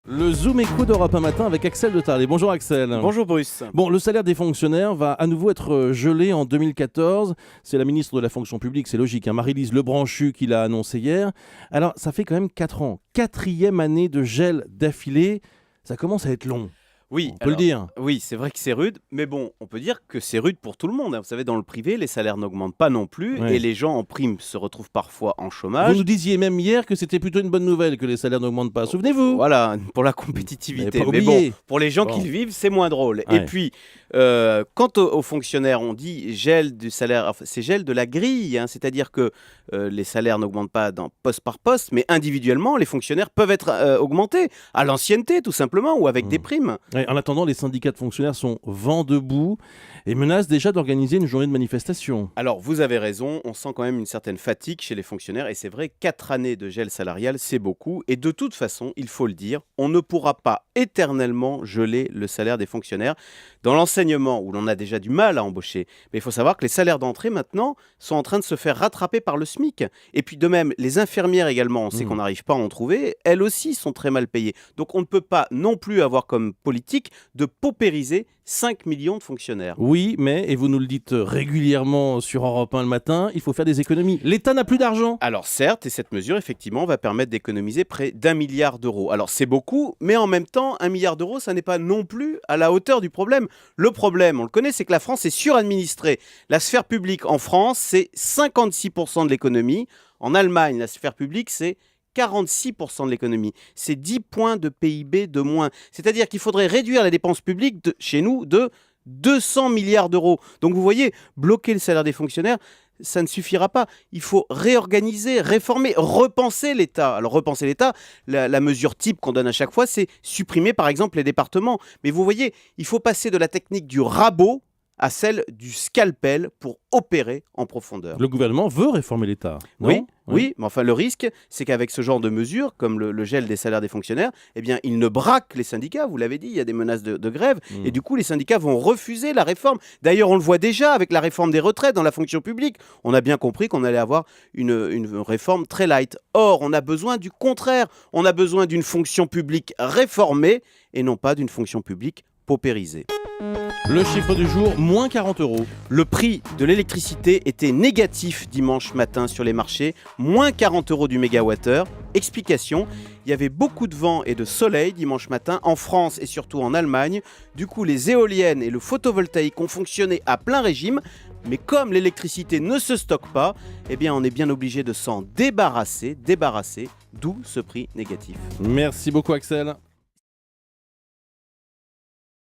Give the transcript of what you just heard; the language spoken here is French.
Le Zoom écho d'Europe un matin avec Axel de Tarlet. Bonjour Axel. Bonjour Bruce. Bon, le salaire des fonctionnaires va à nouveau être gelé en 2014. C'est la ministre de la fonction publique, c'est logique, Marie-Lise Lebranchu qui l'a annoncé hier. Alors, ça fait quand même 4 ans. 4e année de gel d'affilée. Ça commence à être long. Oui, On peut le dire. Oui, c'est vrai que c'est rude, mais bon, on peut dire que c'est rude pour tout le monde. Vous savez, dans le privé, les salaires n'augmentent pas non plus Ouais. et les gens en prime se retrouvent parfois en Vous chômage. nous disiez même hier que c'était plutôt une bonne nouvelle que les salaires n'augmentent pas. Souvenez-vous. Voilà, pour la Vous compétitivité. n'avez pas Mais bon, oublié. pour les gens Bon. qui le vivent, c'est moins drôle. Ouais. Et puis, quant aux fonctionnaires, on dit gel du salaire, enfin, c'est gel de la grille, hein, c'est-à-dire que les salaires n'augmentent pas poste par poste, mais individuellement, les fonctionnaires peuvent être augmentés à l'ancienneté, tout simplement, ou avec des primes. Ouais, en attendant, les syndicats de fonctionnaires sont vent debout et menacent déjà d'organiser une journée de manifestation. Alors, vous avez raison, on sent quand même une certaine fatigue chez les fonctionnaires, et c'est vrai, 4 années de gel salarial, c'est beaucoup, et de toute façon, il faut le dire, on ne pourra pas éternellement geler le salaire des fonctionnaires. Dans l'enseignement, où l'on a déjà du mal à embaucher, mais il faut savoir que les salaires d'entrée, maintenant, sont en train de se faire rattraper par le SMIC. Et puis de même, les infirmières également, on sait qu'on n'arrive pas à en trouver, elles aussi sont très mal payées. Donc on ne peut pas non plus avoir comme politique de paupériser 5 millions de fonctionnaires. Oui, mais, et vous nous le dites régulièrement sur Europe 1 le matin, il faut faire des économies. L'État n'a plus d'argent. Alors certes, et cette mesure, effectivement, va permettre d'économiser près d'1 milliard d'euros. Alors c'est beaucoup, mais en même temps, 1 milliard d'euros, ça n'est pas non plus à la hauteur du problème. Le problème, on le connaît, c'est que la France est suradministrée. La sphère publique en France, c'est 56% de l'économie. En Allemagne, la sphère publique, c'est 46% de l'économie. C'est 10 points de PIB de moins. C'est-à-dire qu'il faudrait réduire la dépense publique chez nous de 200 milliards d'euros. Donc vous voyez, bloquer le salaire des fonctionnaires, ça ne suffira pas. Il faut réorganiser, réformer, repenser l'État. Alors repenser l'État, la mesure type qu'on donne à chaque fois, c'est supprimer par exemple les départements. Mais vous voyez, il faut passer de la technique du rabot à celle du scalpel pour opérer en profondeur. Le gouvernement veut réformer l'État. Non Oui, oui, mais enfin le risque, c'est qu'avec ce genre de mesures, comme le gel des salaires des fonctionnaires, eh bien, il ne braque les syndicats, vous l'avez dit, il y a des menaces de grève, et du coup, les syndicats vont refuser la réforme. D'ailleurs, on le voit déjà avec la réforme des retraites dans la fonction publique. On a bien compris qu'on allait avoir une réforme très light. Or, on a besoin du contraire. On a besoin d'une fonction publique réformée, et non pas d'une fonction publique paupérisée. Le chiffre du jour, moins 40 euros. Le prix de l'électricité était négatif dimanche matin sur les marchés, moins 40 euros du mégawattheure. Explication, il y avait beaucoup de vent et de soleil dimanche matin en France et surtout en Allemagne. Du coup, les éoliennes et le photovoltaïque ont fonctionné à plein régime. Mais comme l'électricité ne se stocke pas, eh bien on est bien obligé de s'en débarrasser, d'où ce prix négatif. Merci beaucoup Axel.